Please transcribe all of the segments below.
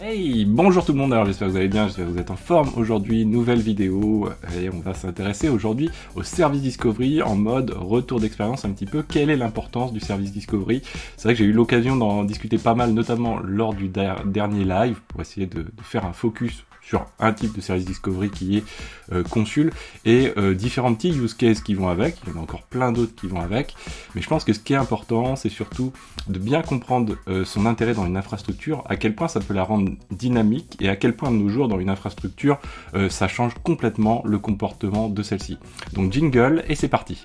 Hey, bonjour tout le monde, alors j'espère que vous allez bien, j'espère que vous êtes en forme. Aujourd'hui, nouvelle vidéo, et on va s'intéresser aujourd'hui au service Discovery en mode retour d'expérience un petit peu. Quelle est l'importance du service Discovery? C'est vrai que j'ai eu l'occasion d'en discuter pas mal, notamment lors du dernier live, pour essayer de faire un focus sur un type de service Discovery qui est Consul, et différents petits use cases qui vont avec. Il y en a encore plein d'autres qui vont avec, mais je pense que ce qui est important, c'est surtout de bien comprendre son intérêt dans une infrastructure, à quel point ça peut la rendre dynamique, et à quel point de nos jours dans une infrastructure, ça change complètement le comportement de celle-ci. Donc jingle, et c'est parti.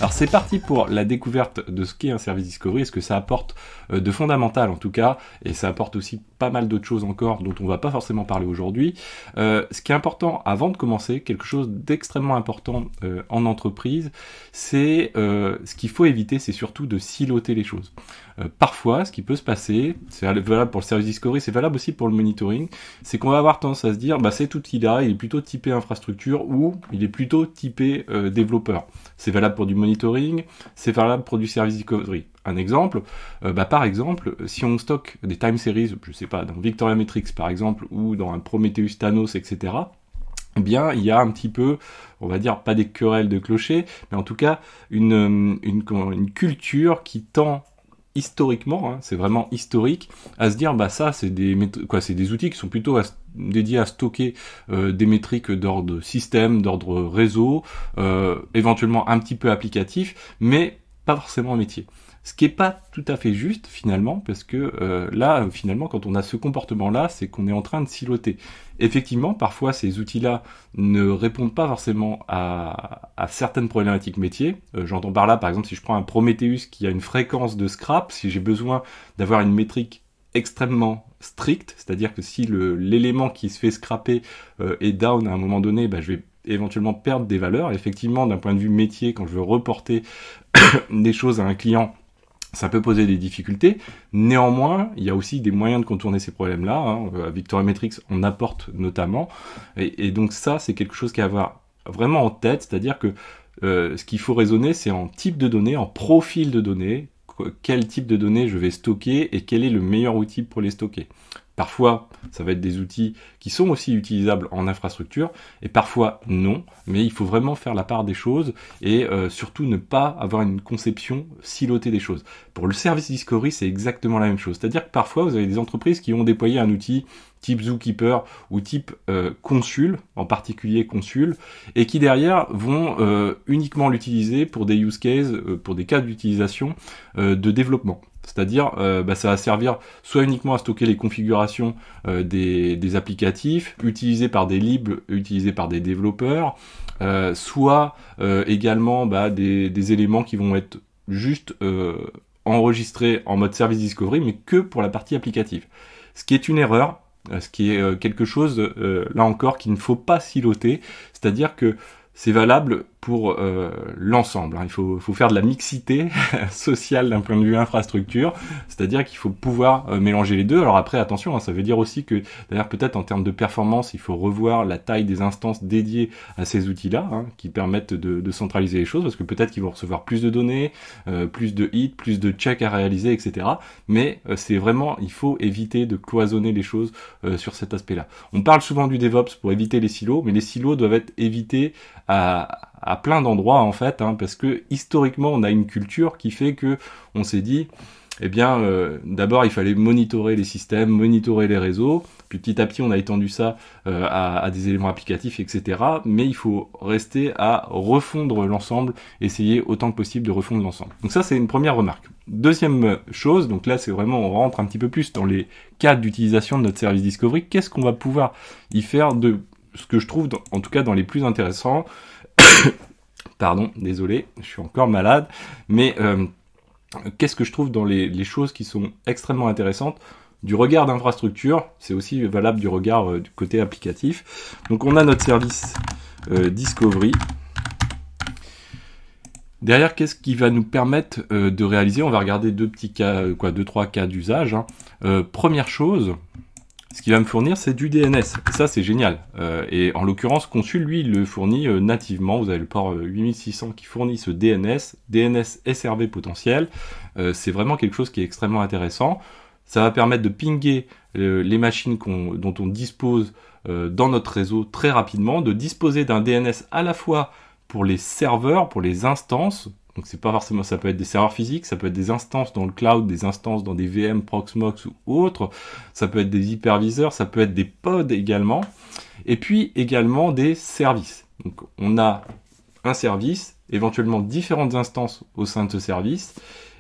Alors c'est parti pour la découverte de ce qu'est un service Discovery, et ce que ça apporte de fondamental en tout cas, et ça apporte aussi pas mal d'autres choses encore dont on va pas forcément parler aujourd'hui. Ce qui est important avant de commencer, quelque chose d'extrêmement important en entreprise, c'est ce qu'il faut éviter, c'est surtout de siloter les choses. Parfois, ce qui peut se passer, c'est valable pour le service Discovery, c'est valable aussi pour le monitoring, c'est qu'on va avoir tendance à se dire, bah cet outil-là, il est plutôt typé infrastructure ou il est plutôt typé développeur. C'est valable pour du monitoring, c'est valable pour du service Discovery. Un exemple, par exemple, si on stocke des time series, je sais pas, dans Victoria Metrics par exemple, ou dans un Prometheus Thanos, etc., eh bien, il y a un petit peu, on va dire, pas des querelles de clochers, mais en tout cas, une culture qui tend historiquement, hein, c'est vraiment historique, à se dire, bah ça, c'est des outils qui sont plutôt dédiés à stocker des métriques d'ordre système, d'ordre réseau, éventuellement un petit peu applicatif, mais pas forcément métier. Ce qui est pas tout à fait juste finalement, parce que là, finalement, quand on a ce comportement-là, c'est qu'on est en train de siloter. Effectivement, parfois, ces outils-là ne répondent pas forcément à certaines problématiques métiers. J'entends par là, par exemple, si je prends un Prometheus qui a une fréquence de scrap, si j'ai besoin d'avoir une métrique extrêmement stricte, c'est-à-dire que si l'élément qui se fait scraper est down à un moment donné, bah, je vais éventuellement perdre des valeurs. Effectivement, d'un point de vue métier, quand je veux reporter des choses à un client, ça peut poser des difficultés. Néanmoins, il y a aussi des moyens de contourner ces problèmes-là. Hein. À Victoria Metrics, on apporte notamment. Et donc ça, c'est quelque chose qu'il y a à avoir vraiment en tête. C'est-à-dire que ce qu'il faut raisonner, c'est en type de données, en profil de données. Quel type de données je vais stocker et quel est le meilleur outil pour les stocker. Parfois, ça va être des outils qui sont aussi utilisables en infrastructure, et parfois non, mais il faut vraiment faire la part des choses, et surtout ne pas avoir une conception silotée des choses. Pour le service Discovery, c'est exactement la même chose. C'est-à-dire que parfois, vous avez des entreprises qui ont déployé un outil type Zookeeper ou type Consul, en particulier Consul, et qui derrière vont uniquement l'utiliser pour des use cases, pour des cas d'utilisation de développement. C'est-à-dire, ça va servir soit uniquement à stocker les configurations des applicatifs, utilisés par des libs, utilisés par des développeurs, soit également des éléments qui vont être juste enregistrés en mode service Discovery, mais que pour la partie applicative. Ce qui est une erreur, ce qui est quelque chose, là encore, qu'il ne faut pas siloter, c'est-à-dire que c'est valable pour l'ensemble. Hein. Il faut faire de la mixité sociale d'un point de vue infrastructure, c'est-à-dire qu'il faut pouvoir mélanger les deux. Alors après, attention, hein, ça veut dire aussi que, d'ailleurs, peut-être en termes de performance, il faut revoir la taille des instances dédiées à ces outils-là, hein, qui permettent de centraliser les choses, parce que peut-être qu'ils vont recevoir plus de données, plus de hits, plus de checks à réaliser, etc. Mais c'est vraiment, il faut éviter de cloisonner les choses sur cet aspect-là. On parle souvent du DevOps pour éviter les silos, mais les silos doivent être évités à plein d'endroits en fait, hein, parce que historiquement on a une culture qui fait que on s'est dit, eh bien d'abord il fallait monitorer les systèmes, monitorer les réseaux, puis petit à petit on a étendu ça à des éléments applicatifs, etc. Mais il faut rester à refondre l'ensemble, essayer autant que possible de refondre l'ensemble. Donc ça c'est une première remarque. Deuxième chose, donc là c'est vraiment, on rentre un petit peu plus dans les cas d'utilisation de notre service Discovery. Qu'est-ce qu'on va pouvoir y faire de ce que je trouve, en tout cas dans les plus intéressants, pardon, désolé, je suis encore malade, mais qu'est-ce que je trouve dans les choses qui sont extrêmement intéressantes du regard d'infrastructure, c'est aussi valable du regard du côté applicatif. Donc on a notre service Discovery, Derrière, qu'est-ce qui va nous permettre de réaliser? On va regarder deux petits cas, deux, trois cas d'usage. Première chose, ce qu'il va me fournir, c'est du DNS. Et ça, c'est génial. Et en l'occurrence, Consul, lui, il le fournit nativement. Vous avez le port 8600 qui fournit ce DNS, DNS SRV potentiel. C'est vraiment quelque chose qui est extrêmement intéressant. Ça va permettre de pinguer les machines dont on dispose dans notre réseau très rapidement, de disposer d'un DNS à la fois pour les serveurs, pour les instances. Donc c'est pas forcément, ça peut être des serveurs physiques, ça peut être des instances dans le cloud, des instances dans des VM, Proxmox ou autres, ça peut être des hyperviseurs, ça peut être des pods également, et puis également des services. Donc on a un service, éventuellement différentes instances au sein de ce service,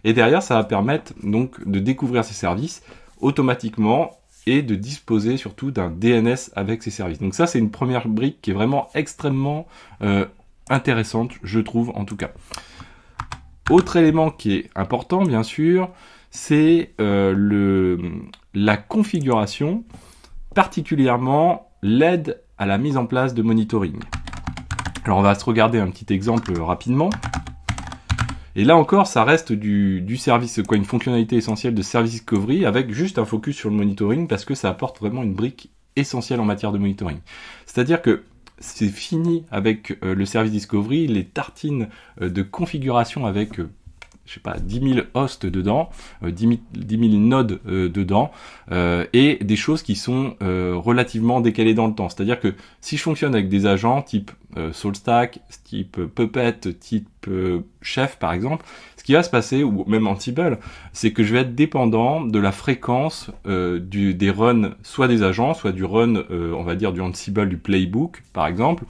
et derrière ça va permettre donc de découvrir ces services automatiquement et de disposer surtout d'un DNS avec ces services. Donc ça c'est une première brique qui est vraiment extrêmement intéressante, je trouve en tout cas. Autre élément qui est important, bien sûr, c'est la configuration, particulièrement l'aide à la mise en place de monitoring. Alors on va se regarder un petit exemple rapidement. Et là encore, ça reste du service, une fonctionnalité essentielle de Service Discovery avec juste un focus sur le monitoring parce que ça apporte vraiment une brique essentielle en matière de monitoring. C'est-à-dire que c'est fini avec le Service Discovery, les tartines de configuration avec, je sais pas, 10 000 hosts dedans, 10 000 nodes dedans, et des choses qui sont relativement décalées dans le temps. C'est-à-dire que si je fonctionne avec des agents type SaltStack, type Puppet, type Chef par exemple, ce qui va se passer, ou même Ansible, c'est que je vais être dépendant de la fréquence des runs, soit des agents, soit du run, on va dire du Ansible, du playbook par exemple,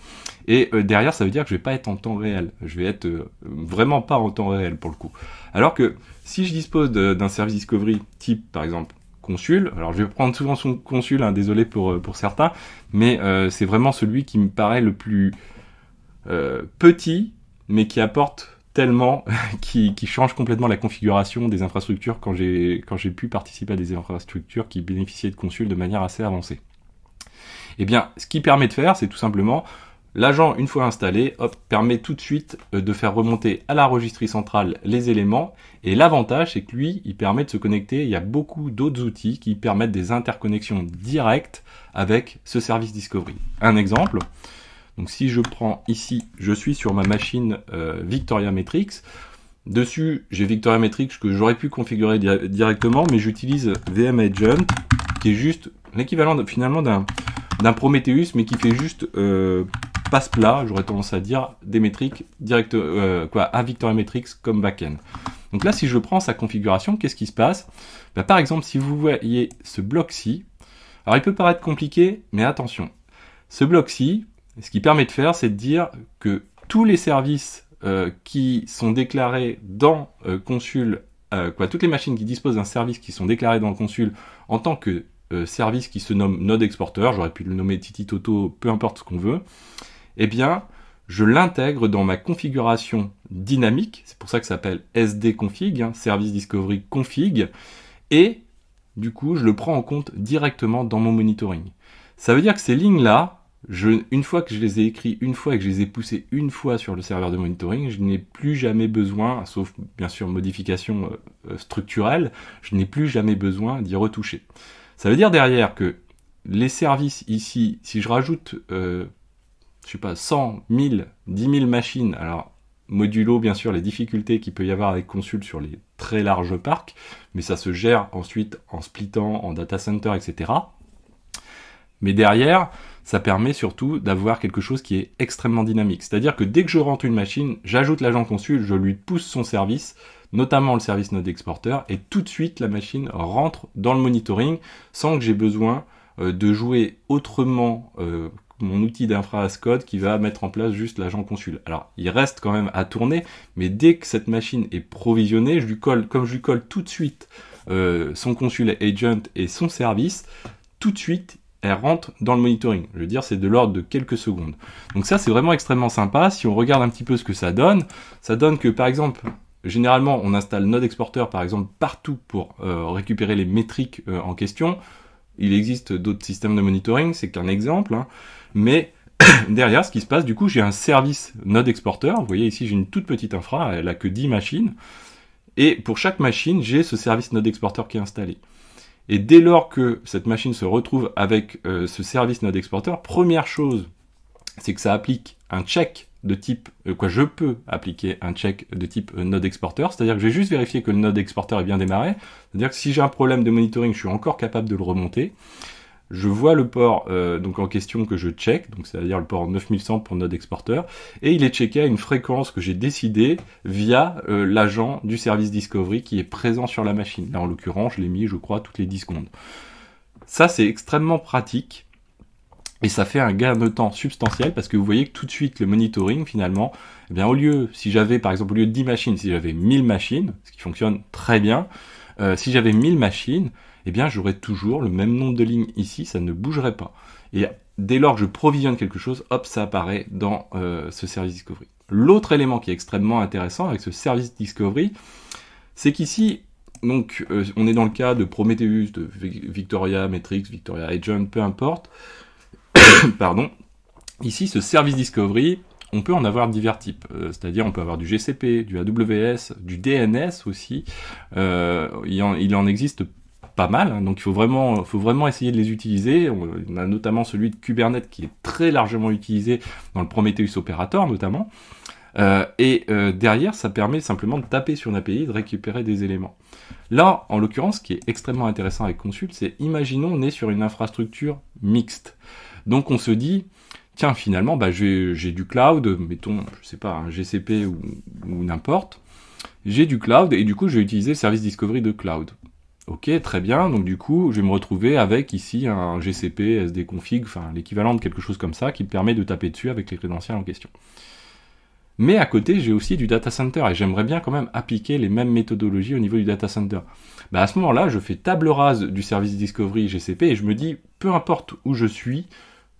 et derrière ça veut dire que je vais pas être en temps réel, je vais être vraiment pas en temps réel pour le coup. Alors que si je dispose d'un service discovery type par exemple Consul, alors je vais prendre souvent son Consul, hein, désolé pour certains, mais c'est vraiment celui qui me paraît le plus petit, mais qui apporte tellement, qui change complètement la configuration des infrastructures quand j'ai pu participer à des infrastructures qui bénéficiaient de Consul de manière assez avancée. Eh bien, ce qui permet de faire, c'est tout simplement, l'agent, une fois installé, permet tout de suite de faire remonter à la registrie centrale les éléments, et l'avantage, c'est que lui, il permet de se connecter, il y a beaucoup d'autres outils qui permettent des interconnexions directes avec ce service Discovery. Un exemple, donc si je prends ici, je suis sur ma machine Victoria Metrics. Dessus, j'ai Victoria Metrics que j'aurais pu configurer directement, mais j'utilise VM Agent, qui est juste l'équivalent finalement d'un Prometheus, mais qui fait juste passe-plat, j'aurais tendance à dire, des métriques direct à Victoria Metrics comme backend. Donc là, si je prends sa configuration, qu'est-ce qui se passe? Par exemple, si vous voyez ce bloc-ci, alors il peut paraître compliqué, mais attention, ce bloc-ci, ce qui permet de faire, c'est de dire que tous les services qui sont déclarés dans Consul, toutes les machines qui disposent d'un service qui sont déclarés dans Consul en tant que service qui se nomme Node Exporter, j'aurais pu le nommer Titi Toto, peu importe ce qu'on veut, eh bien, je l'intègre dans ma configuration dynamique, c'est pour ça que ça s'appelle SD-config, hein, Service Discovery Config, et du coup, je le prends en compte directement dans mon monitoring. Ça veut dire que ces lignes-là, une fois que je les ai écrits, une fois et que je les ai poussés une fois sur le serveur de monitoring, je n'ai plus jamais besoin, sauf bien sûr modification structurelle, je n'ai plus jamais besoin d'y retoucher. Ça veut dire derrière que les services ici, si je rajoute, je sais pas, 100, 1000, 10 000 machines, alors modulo bien sûr les difficultés qu'il peut y avoir avec Consul sur les très larges parcs, mais ça se gère ensuite en splittant, en data center, etc. Mais derrière, ça permet surtout d'avoir quelque chose qui est extrêmement dynamique. C'est-à-dire que dès que je rentre une machine, j'ajoute l'agent Consul, je lui pousse son service, notamment le service Node Exporter, et tout de suite la machine rentre dans le monitoring sans que j'ai besoin de jouer autrement mon outil d'infra as code qui va mettre en place juste l'agent Consul. Alors, il reste quand même à tourner, mais dès que cette machine est provisionnée, comme je lui colle tout de suite son Consul Agent et son service, tout de suite, elle rentre dans le monitoring. Je veux dire, c'est de l'ordre de quelques secondes. Donc ça, c'est vraiment extrêmement sympa. Si on regarde un petit peu ce que ça donne que, par exemple, généralement, on installe Node Exporter, par exemple, partout pour récupérer les métriques en question. Il existe d'autres systèmes de monitoring, c'est qu'un exemple, hein, mais derrière, ce qui se passe, du coup, j'ai un service node exporter. Vous voyez ici, j'ai une toute petite infra, elle a que 10 machines. Et pour chaque machine, j'ai ce service node exporter qui est installé. Et dès lors que cette machine se retrouve avec ce service node exporter, première chose, c'est que ça applique un check de type, je peux appliquer un check de type node exporter, c'est-à-dire que je vais juste vérifier que le node exporter est bien démarré, c'est-à-dire que si j'ai un problème de monitoring, je suis encore capable de le remonter. Je vois le port donc en question que je check, donc c'est-à-dire le port 9100 pour node exporter, et il est checké à une fréquence que j'ai décidée via l'agent du service discovery qui est présent sur la machine. Là en l'occurrence, je l'ai mis, je crois, toutes les 10 secondes. Ça c'est extrêmement pratique, et ça fait un gain de temps substantiel, parce que vous voyez que tout de suite le monitoring finalement, eh bien, si j'avais par exemple au lieu de 10 machines, si j'avais 1000 machines, ce qui fonctionne très bien, si j'avais 1000 machines, eh bien j'aurais toujours le même nombre de lignes ici, ça ne bougerait pas. Et dès lors que je provisionne quelque chose, hop, ça apparaît dans ce service discovery. L'autre élément qui est extrêmement intéressant avec ce service discovery, c'est qu'ici, donc on est dans le cas de Prometheus, de Victoria Metrics, Victoria Agent, peu importe. Pardon. Ici, ce service discovery, on peut en avoir divers types, c'est-à-dire on peut avoir du GCP, du AWS, du DNS aussi. Il en existe pas mal, hein, donc il faut vraiment essayer de les utiliser. On a notamment celui de Kubernetes qui est très largement utilisé dans le Prometheus Operator notamment. Derrière, ça permet simplement de taper sur une API et de récupérer des éléments. Là, en l'occurrence, ce qui est extrêmement intéressant avec Consult, c'est imaginons on est sur une infrastructure mixte. Donc on se dit, tiens, finalement, j'ai du cloud, mettons, je sais pas, un GCP ou n'importe. J'ai du cloud et du coup, je vais utiliser le service discovery de cloud. Ok, très bien, donc du coup, je vais me retrouver avec ici un GCP, sdconfig, enfin l'équivalent de quelque chose comme ça, qui me permet de taper dessus avec les crédentiels en question. Mais à côté, j'ai aussi du data center, et j'aimerais bien quand même appliquer les mêmes méthodologies au niveau du data center. À ce moment-là, je fais table rase du service discovery GCP, et je me dis, peu importe où je suis,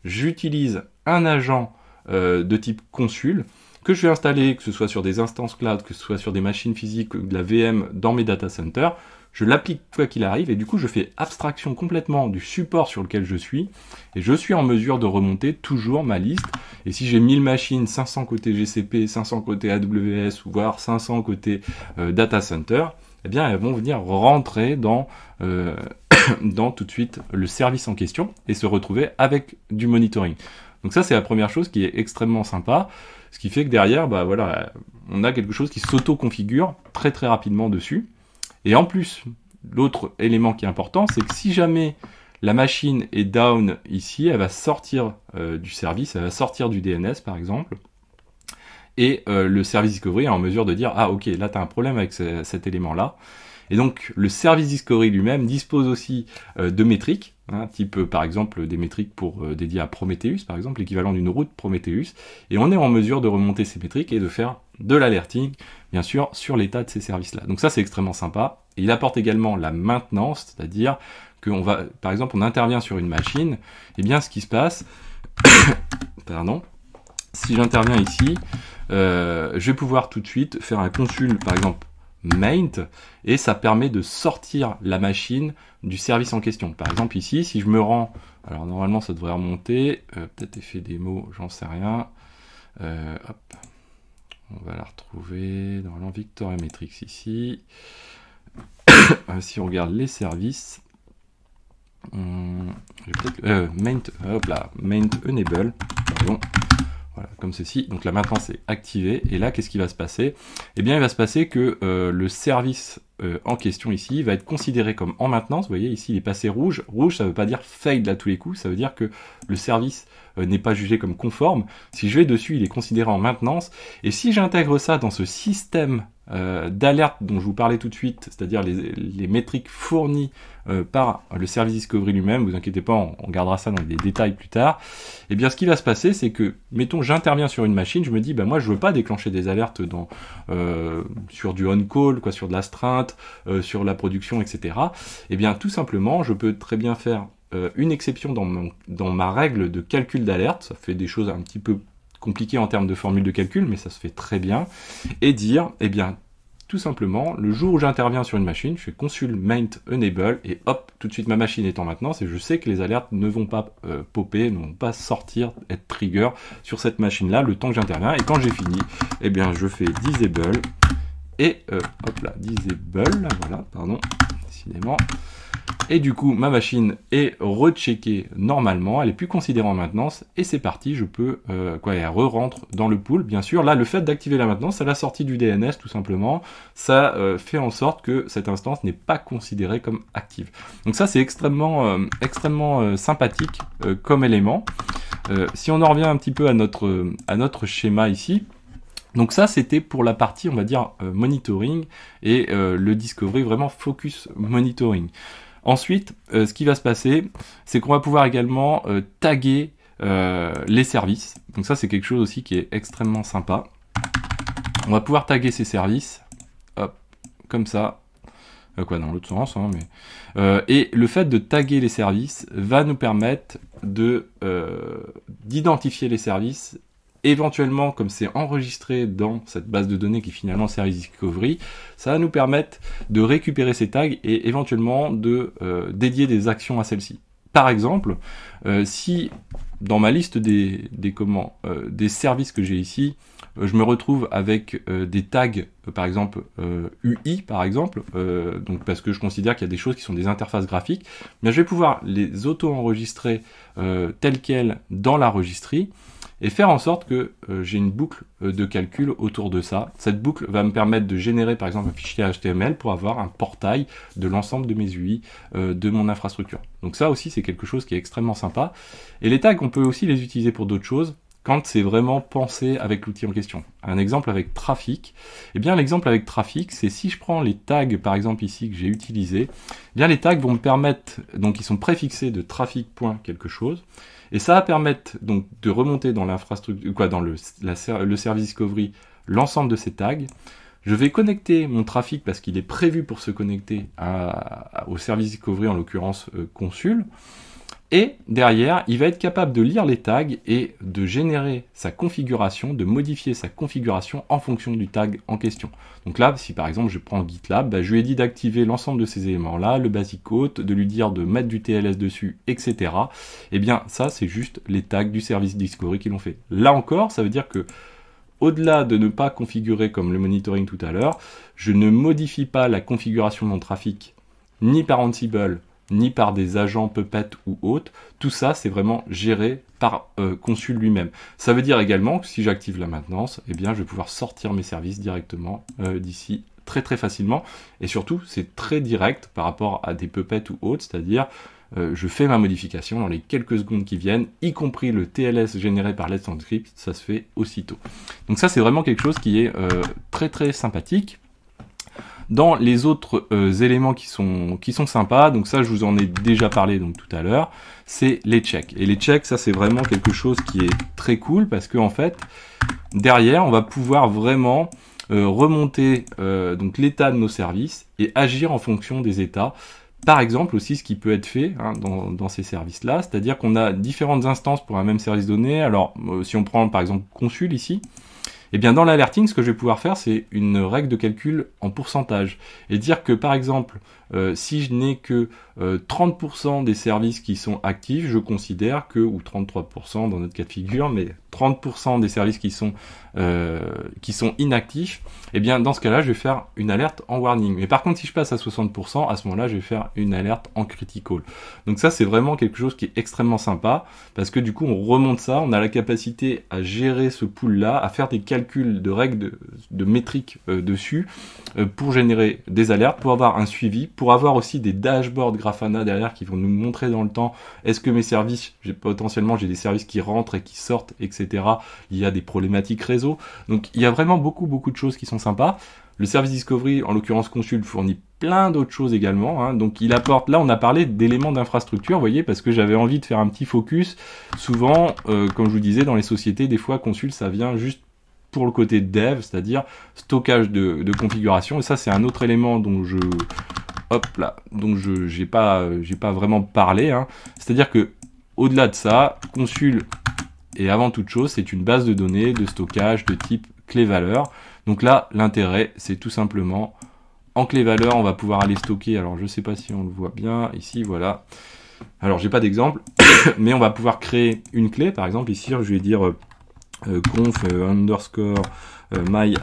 j'utilise un agent de type consul, que je vais installer, que ce soit sur des instances cloud, que ce soit sur des machines physiques, de la VM dans mes data centers, je l'applique quoi qu'il arrive, et du coup je fais abstraction complètement du support sur lequel je suis, et je suis en mesure de remonter toujours ma liste, et si j'ai 1000 machines, 500 côté GCP, 500 côté AWS, voire 500 côté data center, eh bien elles vont venir rentrer dans tout de suite le service en question, et se retrouver avec du monitoring. Donc ça c'est la première chose qui est extrêmement sympa, ce qui fait que derrière, on a quelque chose qui s'auto-configure très très rapidement dessus. Et en plus, l'autre élément qui est important, c'est que si jamais la machine est down ici, elle va sortir du service, elle va sortir du DNS par exemple, et le service discovery est en mesure de dire « Ah ok, là tu as un problème avec cet élément-là ». Et donc le service discovery lui-même dispose aussi de métriques, type par exemple des métriques dédiées à Prometheus, par exemple, l'équivalent d'une route Prometheus, et on est en mesure de remonter ces métriques et de faire de l'alerting, bien sûr, sur l'état de ces services-là. Donc ça c'est extrêmement sympa. Et il apporte également la maintenance, c'est-à-dire qu'on va, par exemple, on intervient sur une machine, et bien ce qui se passe, pardon, si j'interviens ici, je vais pouvoir tout de suite faire un consul, par exemple, maint, et ça permet de sortir la machine du service en question. Par exemple ici, si je me rends, alors normalement ça devrait remonter, peut-être effet démo, j'en sais rien, hop, on va la retrouver, normalement Victoria Metrics ici, si on regarde les services, maint, hop là, maint enable, pardon. Voilà, comme ceci. Donc la maintenance est activée. Et là, qu'est-ce qui va se passer? Eh bien, il va se passer que le service en question ici va être considéré comme en maintenance. Vous voyez, ici, il est passé rouge. Rouge, ça ne veut pas dire failed à tous les coups. Ça veut dire que le service n'est pas jugé comme conforme. Si je vais dessus, il est considéré en maintenance. Et si j'intègre ça dans ce système d'alerte dont je vous parlais tout de suite, c'est-à-dire les métriques fournies par le service discovery lui-même, vous inquiétez pas, on regardera ça dans les détails plus tard, et bien ce qui va se passer, c'est que, mettons, j'interviens sur une machine, je me dis, moi je veux pas déclencher des alertes sur du on-call, sur de l'astreinte, sur la production, etc. Et bien tout simplement, je peux très bien faire une exception dans ma règle de calcul d'alerte, ça fait des choses un petit peu compliqué en termes de formule de calcul, mais ça se fait très bien, et dire, eh bien, tout simplement, le jour où j'interviens sur une machine, je fais consul maint enable, et hop, tout de suite ma machine est en maintenance, et je sais que les alertes ne vont pas popper, ne vont pas sortir, être trigger sur cette machine-là, le temps que j'interviens, et quand j'ai fini, eh bien je fais disable, et hop là, disable, voilà, pardon, décidément. Et du coup, ma machine est recheckée normalement, elle est plus considérée en maintenance, et c'est parti, je peux, elle re-rentre dans le pool, bien sûr. Là, le fait d'activer la maintenance, c'est la sortie du DNS, tout simplement. Ça fait en sorte que cette instance n'est pas considérée comme active. Donc ça, c'est extrêmement sympathique comme élément. Si on en revient un petit peu à notre schéma ici, donc ça, c'était pour la partie, on va dire, monitoring, et le discovery vraiment focus monitoring. Ensuite, ce qui va se passer, c'est qu'on va pouvoir également taguer les services. Donc ça, c'est quelque chose aussi qui est extrêmement sympa. On va pouvoir taguer ces services, hop, comme ça. Dans l'autre sens, hein, mais... et le fait de taguer les services va nous permettre d'identifier les services. Éventuellement, comme c'est enregistré dans cette base de données qui est finalement Service Discovery, ça va nous permettre de récupérer ces tags et éventuellement de dédier des actions à celles-ci. Par exemple, si dans ma liste des services que j'ai ici, je me retrouve avec des tags, par exemple UI, par exemple, donc parce que je considère qu'il y a des choses qui sont des interfaces graphiques, bien, je vais pouvoir les auto-enregistrer telles quelles dans la registrie, et faire en sorte que j'ai une boucle de calcul autour de ça. Cette boucle va me permettre de générer par exemple un fichier HTML pour avoir un portail de l'ensemble de mes UI de mon infrastructure. Donc ça aussi, c'est quelque chose qui est extrêmement sympa. Et les tags, on peut aussi les utiliser pour d'autres choses quand c'est vraiment pensé avec l'outil en question. Un exemple avec Trafic. Eh bien, l'exemple avec Trafic, c'est si je prends les tags, par exemple ici, que j'ai utilisés, eh bien les tags vont me permettre, donc ils sont préfixés de trafic.quelque chose, et ça va permettre donc de remonter dans l'infrastructure, dans le service discovery, l'ensemble de ces tags. Je vais connecter mon trafic parce qu'il est prévu pour se connecter au service discovery, en l'occurrence consul. Et derrière, il va être capable de lire les tags et de générer sa configuration, de modifier sa configuration en fonction du tag en question. Donc là, si par exemple je prends GitLab, je lui ai dit d'activer l'ensemble de ces éléments-là, le basic auth, de lui dire de mettre du TLS dessus, etc. Et bien ça, c'est juste les tags du service discovery qui l'ont fait. Là encore, ça veut dire que au-delà de ne pas configurer comme le monitoring tout à l'heure, je ne modifie pas la configuration de mon trafic, ni par Ansible, ni par des agents Puppet ou autres. Tout ça, c'est vraiment géré par Consul lui-même. Ça veut dire également que si j'active la maintenance, eh bien, je vais pouvoir sortir mes services directement d'ici très facilement. Et surtout, c'est très direct par rapport à des Puppet ou autres, c'est-à-dire je fais ma modification dans les quelques secondes qui viennent, y compris le TLS généré par Let's Encrypt, ça se fait aussitôt. Donc ça, c'est vraiment quelque chose qui est très sympathique. Dans les autres éléments qui sont sympas, donc ça je vous en ai déjà parlé donc tout à l'heure, c'est les checks. Et les checks, ça c'est vraiment quelque chose qui est très cool parce que en fait, derrière, on va pouvoir vraiment remonter donc l'état de nos services et agir en fonction des états. Par exemple aussi ce qui peut être fait dans ces services-là, c'est-à-dire qu'on a différentes instances pour un même service donné. Alors si on prend par exemple Consul ici, et bien dans l'alerting, ce que je vais pouvoir faire, c'est une règle de calcul en pourcentage. Et dire que par exemple, si je n'ai que 30% des services qui sont actifs, je considère que, ou 33% dans notre cas de figure, mais 30% des services qui sont inactifs, et bien dans ce cas-là, je vais faire une alerte en warning. Mais par contre, si je passe à 60%, à ce moment-là, je vais faire une alerte en critical. Donc ça, c'est vraiment quelque chose qui est extrêmement sympa, parce que du coup, on remonte ça, on a la capacité à gérer ce pool-là, à faire des calculs de règles de métriques dessus, pour générer des alertes, pour avoir un suivi, pour avoir aussi des dashboards Grafana derrière qui vont nous montrer dans le temps, est-ce que mes services, potentiellement j'ai des services qui rentrent et qui sortent, etc. Il y a des problématiques réseau. Donc il y a vraiment beaucoup de choses qui sont sympas. Le service discovery, en l'occurrence Consul, fournit plein d'autres choses également. Donc il apporte, là on a parlé d'éléments d'infrastructure, vous voyez, parce que j'avais envie de faire un petit focus. Souvent, comme je vous disais, dans les sociétés, des fois Consul, ça vient juste pour le côté dev, c'est-à-dire stockage de configuration. Et ça, c'est un autre élément dont j'ai pas vraiment parlé. C'est-à-dire que au-delà de ça, Consul, et avant toute chose, c'est une base de données de stockage de type clé-valeur. Donc là, l'intérêt, c'est tout simplement, en clé valeur, on va pouvoir aller stocker, alors je sais pas si on le voit bien, ici, voilà. Alors, j'ai pas d'exemple, mais on va pouvoir créer une clé, par exemple, ici, je vais dire conf underscore my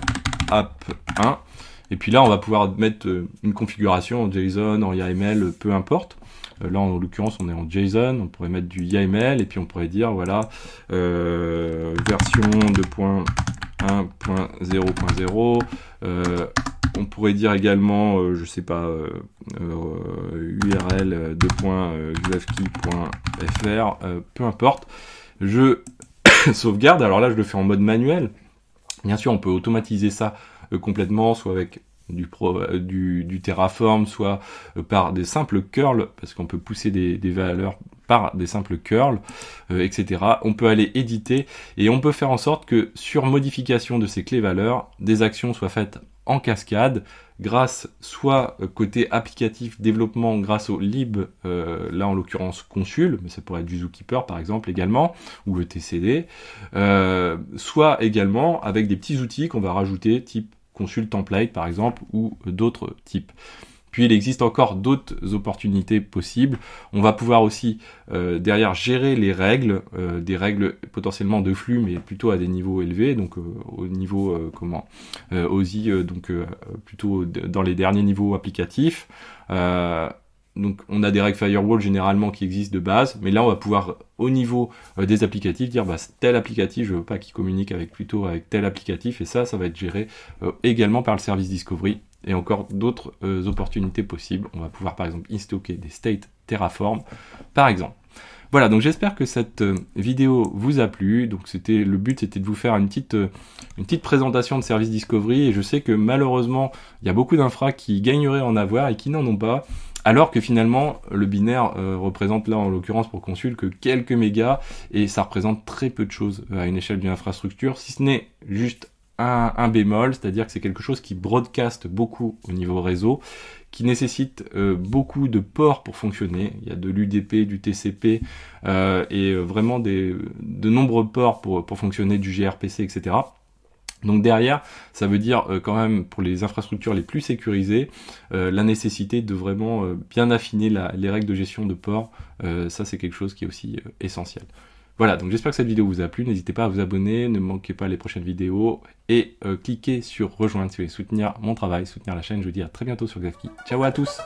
app 1, et puis là, on va pouvoir mettre une configuration en JSON, en YAML, peu importe. Là, en l'occurrence, on est en JSON, on pourrait mettre du YAML, et puis on pourrait dire, voilà, version 2.1.0.0, on pourrait dire également, je sais pas, URL 2.xavkey.fr, peu importe. Je sauvegarde, alors là, je le fais en mode manuel. Bien sûr, on peut automatiser ça complètement, soit avec du Terraform, soit par des simples curls, parce qu'on peut pousser des valeurs par des simples curls, etc. On peut aller éditer et on peut faire en sorte que sur modification de ces clés valeurs, des actions soient faites en cascade, grâce soit côté applicatif développement grâce au lib, là en l'occurrence consul, mais ça pourrait être du Zookeeper par exemple également, ou le TCD, soit également avec des petits outils qu'on va rajouter type consul template par exemple, ou d'autres types. Puis il existe encore d'autres opportunités possibles. On va pouvoir aussi derrière gérer les règles, des règles potentiellement de flux, mais plutôt à des niveaux élevés, donc au niveau OSI, donc plutôt dans les derniers niveaux applicatifs. Donc on a des règles firewall généralement qui existent de base, mais là on va pouvoir au niveau des applicatifs dire bah, tel applicatif je veux pas qu'il communique plutôt avec tel applicatif, et ça va être géré également par le service discovery. Et encore d'autres opportunités possibles. On va pouvoir par exemple stocker des state Terraform par exemple. Voilà, donc j'espère que cette vidéo vous a plu. Donc le but c'était de vous faire une petite présentation de service discovery, et je sais que malheureusement il y a beaucoup d'infras qui gagneraient à en avoir et qui n'en ont pas, alors que finalement le binaire représente là en l'occurrence pour consul que quelques mégas, et ça représente très peu de choses à une échelle d'une infrastructure, si ce n'est juste un bémol, c'est-à-dire que c'est quelque chose qui broadcast beaucoup au niveau réseau, qui nécessite beaucoup de ports pour fonctionner. Il y a de l'UDP, du TCP, et vraiment de nombreux ports pour fonctionner, du gRPC, etc. Donc derrière, ça veut dire quand même pour les infrastructures les plus sécurisées, la nécessité de vraiment bien affiner les règles de gestion de ports. Ça c'est quelque chose qui est aussi essentiel. Voilà, donc j'espère que cette vidéo vous a plu, n'hésitez pas à vous abonner, ne manquez pas les prochaines vidéos, et cliquez sur rejoindre si vous voulez soutenir mon travail, soutenir la chaîne. Je vous dis à très bientôt sur Xavkey. Ciao à tous!